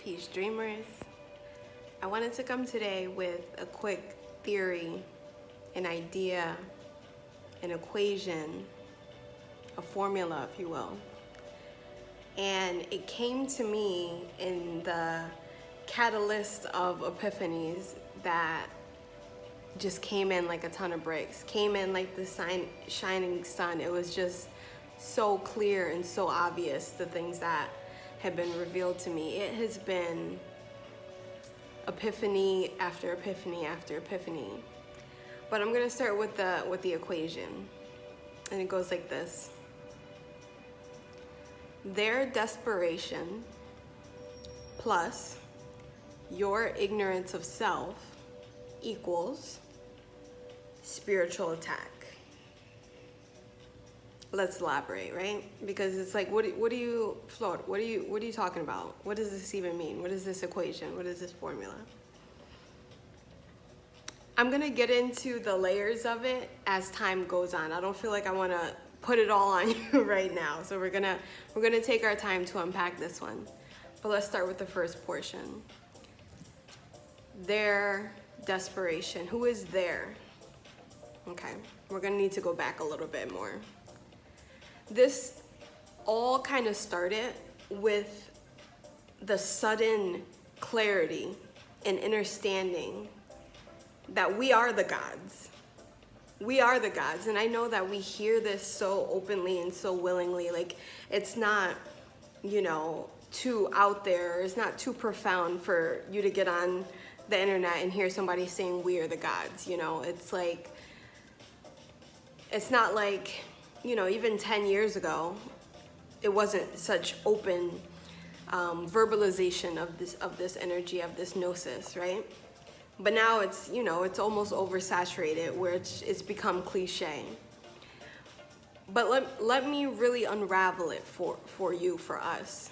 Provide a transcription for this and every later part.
Peace Dreamers. I wanted to come today with a quick theory, an idea, an equation, a formula, if you will. And it came to me in the catalyst of epiphanies that just came in like a ton of bricks, came in like the shining sun. It was just so clear and so obvious, the things that had been revealed to me. It has been epiphany after epiphany after epiphany. But I'm gonna start with the equation. And it goes like this. Their desperation plus your ignorance of self equals spiritual attack. Let's elaborate, right? Because it's like, what do you talking about? What does this even mean? What is this equation? What is this formula? I'm gonna get into the layers of it as time goes on. I don't feel like I wanna put it all on you right now. So we're gonna take our time to unpack this one. But let's start with the first portion. Their desperation. Who is there? Okay, we're gonna need to go back a little bit more. This all kind of started with the sudden clarity and understanding that we are the gods. We are the gods. And I know that we hear this so openly and so willingly. Like, it's not, you know, too out there. It's not too profound for you to get on the internet and hear somebody saying we are the gods. You know, it's like, it's not like, you know, even 10 years ago, it wasn't such open verbalization of this energy, of this gnosis, right? But now it's, you know, it's almost oversaturated where it's become cliche. But let me really unravel it for you, for us.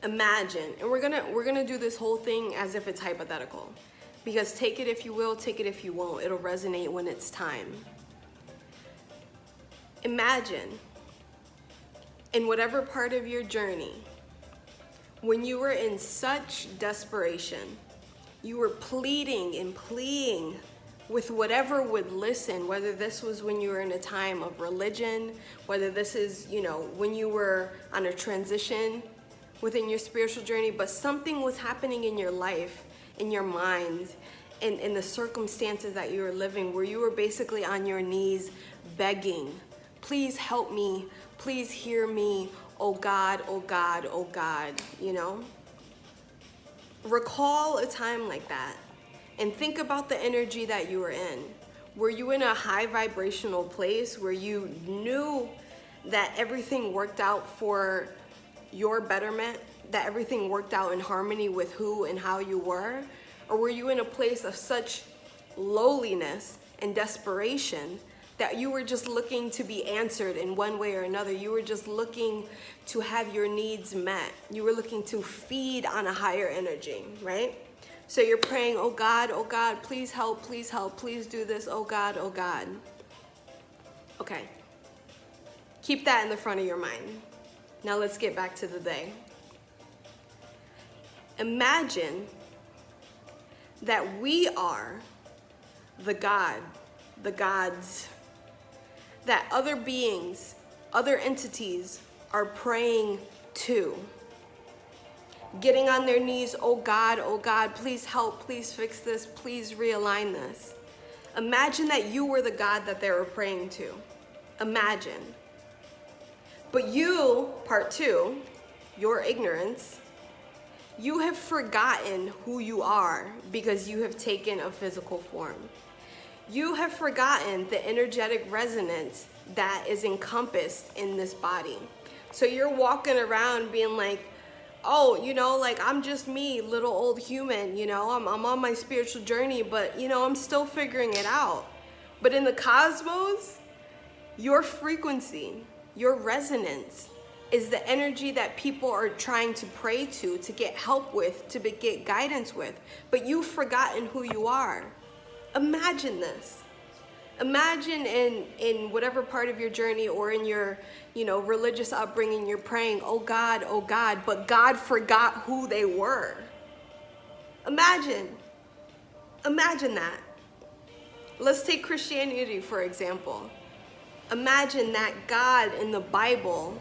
Imagine, and we're gonna do this whole thing as if it's hypothetical, because take it if you will, take it if you won't. It'll resonate when it's time. Imagine, in whatever part of your journey, when you were in such desperation, you were pleading and pleading with whatever would listen, whether this was when you were in a time of religion, whether this is, you know, when you were on a transition within your spiritual journey, but something was happening in your life, in your mind, in the circumstances that you were living, where you were basically on your knees begging, please help me, please hear me, oh God, oh God, oh God, you know? Recall a time like that and think about the energy that you were in. Were you in a high vibrational place where you knew that everything worked out for your betterment, that everything worked out in harmony with who and how you were? Or were you in a place of such lowliness and desperation that you were just looking to be answered in one way or another? You were just looking to have your needs met. You were looking to feed on a higher energy, right? So you're praying, oh God, please help, please do this, oh God, oh God. Okay, keep that in the front of your mind. Now let's get back to the day. Imagine that we are the God, the gods, that other beings, other entities are praying to. Getting on their knees, oh God, please help, please fix this, please realign this. Imagine that you were the God that they were praying to. Imagine. But you, part two, your ignorance, you have forgotten who you are because you have taken a physical form. You have forgotten the energetic resonance that is encompassed in this body. So you're walking around being like, oh, you know, like, I'm just me, little old human, you know, I'm on my spiritual journey, but, you know, I'm still figuring it out. But in the cosmos, your frequency, your resonance is the energy that people are trying to pray to get help with, to get guidance with. But you've forgotten who you are. Imagine this. Imagine in whatever part of your journey or in your, religious upbringing, you're praying, oh God, but God forgot who they were. Imagine that. Let's take Christianity, for example. Imagine that God in the Bible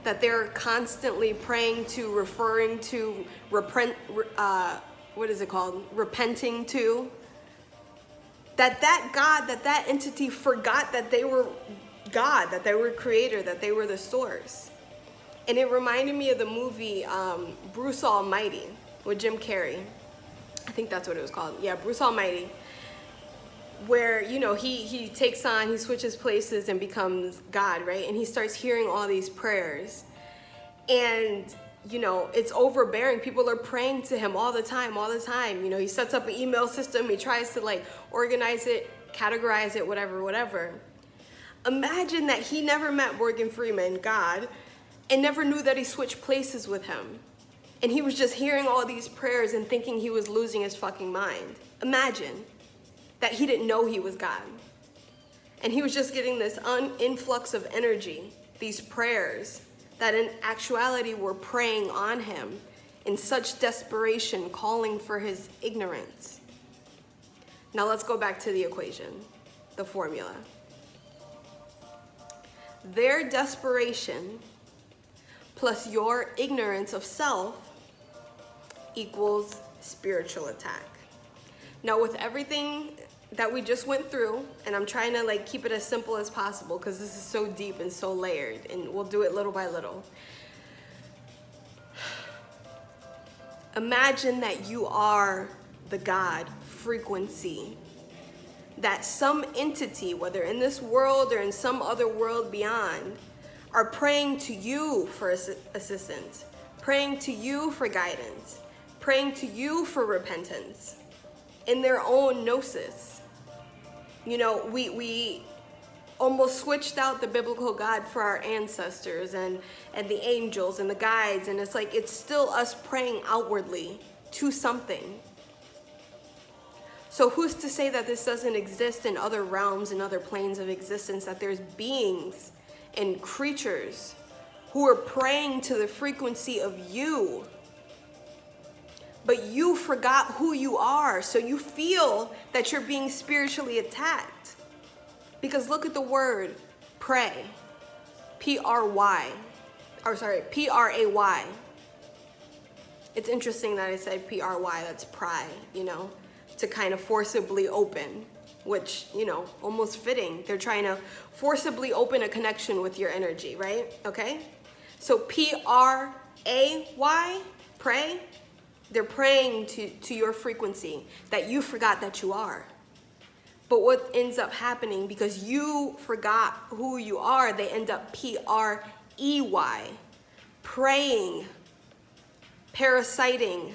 that they're constantly praying to, referring to, repenting to, that God, that entity forgot that they were God, that they were creator, that they were the source. And it reminded me of the movie Bruce Almighty with Jim Carrey. I think that's what it was called. Yeah, Bruce Almighty. Where, he takes on, he switches places and becomes God, right? And he starts hearing all these prayers. And, it's overbearing. People are praying to him all the time. He sets up an email system. He tries to organize it, categorize it, whatever. Imagine that he never met Morgan Freeman, God, and never knew that he switched places with him. And he was just hearing all these prayers and thinking he was losing his fucking mind. Imagine that he didn't know he was God. And he was just getting this influx of energy, these prayers, that in actuality were preying on him in such desperation, calling for his ignorance. Now let's go back to the equation, the formula. Their desperation plus your ignorance of self equals spiritual attack. Now with everything that we just went through, and I'm trying to keep it as simple as possible because this is so deep and so layered, and we'll do it little by little. Imagine that you are the God frequency, that some entity, whether in this world or in some other world beyond, are praying to you for assistance, praying to you for guidance, praying to you for repentance in their own gnosis. We almost switched out the biblical God for our ancestors and the angels and the guides, and it's still us praying outwardly to something. So who's to say that this doesn't exist in other realms and other planes of existence, that there's beings and creatures who are praying to the frequency of you, but you forgot who you are, so you feel that you're being spiritually attacked. Because look at the word pray, P-R-Y, P-R-A-Y. It's interesting that I said P-R-Y, that's pry, to kind of forcibly open, which, almost fitting. They're trying to forcibly open a connection with your energy, right? Okay? So P-R-A-Y, pray. They're praying to your frequency that you forgot that you are. But what ends up happening, because you forgot who you are, they end up P-R-E-Y, praying, parasiting,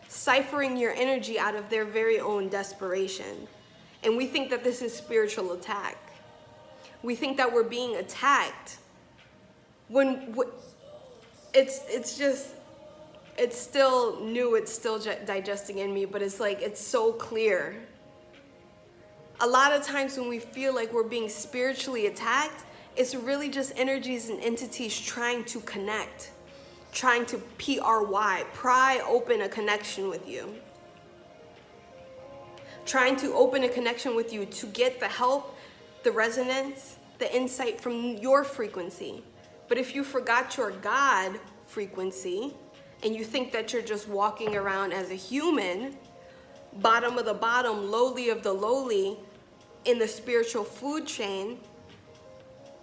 ciphering your energy out of their very own desperation. And we think that this is spiritual attack. We think that we're being attacked when it's still new, it's still digesting in me, but it's so clear. A lot of times when we feel like we're being spiritually attacked, it's really just energies and entities trying to connect, trying to pry open a connection with you. Trying to open a connection with you to get the help, the resonance, the insight from your frequency. But if you forgot your God frequency, and you think that you're just walking around as a human, bottom of the bottom, lowly of the lowly, in the spiritual food chain,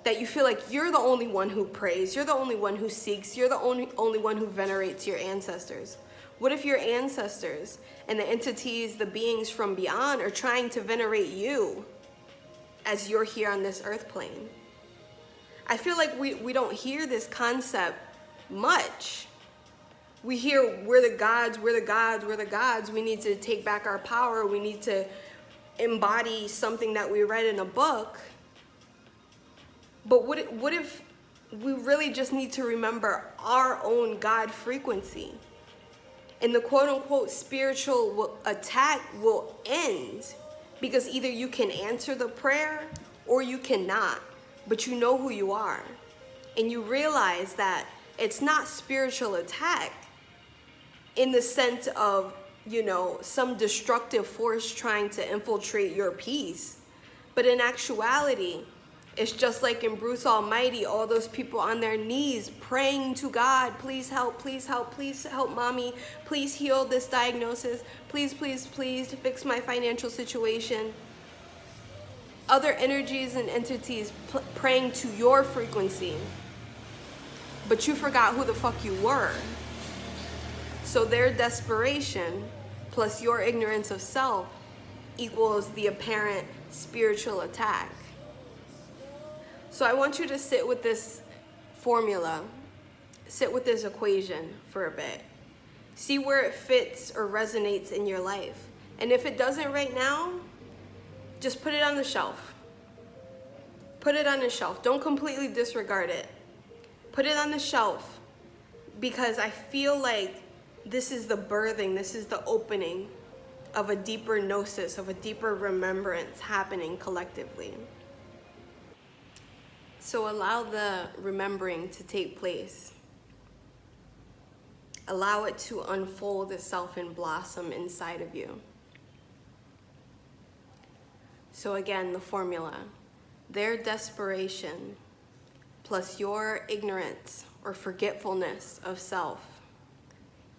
that you feel like you're the only one who prays, you're the only one who seeks, you're the only one who venerates your ancestors. What if your ancestors and the entities, the beings from beyond, are trying to venerate you as you're here on this earth plane? I feel like we don't hear this concept much. We hear, we're the gods, we're the gods, we're the gods. We need to take back our power. We need to embody something that we read in a book. But what if we really just need to remember our own God frequency? And the quote-unquote spiritual attack will end Because either you can answer the prayer or you cannot, but you know who you are. And you realize that it's not spiritual attack in the sense of, you know, some destructive force trying to infiltrate your peace. But in actuality, it's just like in Bruce Almighty, all those people on their knees praying to God, please help, please help, please help mommy, please heal this diagnosis, please, please, please fix my financial situation. Other energies and entities praying to your frequency, but you forgot who the fuck you were. So their desperation plus your ignorance of self equals the apparent spiritual attack. So I want you to sit with this formula, sit with this equation for a bit. See where it fits or resonates in your life. And if it doesn't right now, just put it on the shelf. Put it on the shelf. Don't completely disregard it. Put it on the shelf, because I feel like this is the birthing, this is the opening of a deeper gnosis, of a deeper remembrance happening collectively. So allow the remembering to take place. Allow it to unfold itself and blossom inside of you. So again, the formula: their desperation plus your ignorance or forgetfulness of self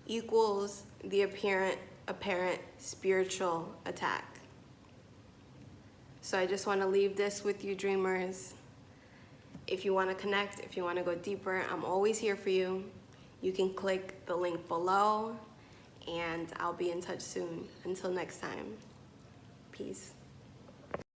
equals the apparent spiritual attack. So I just want to leave this with you, dreamers. If you want to connect, if you want to go deeper, I'm always here for you. You can click the link below, and I'll be in touch soon. Until next time, peace.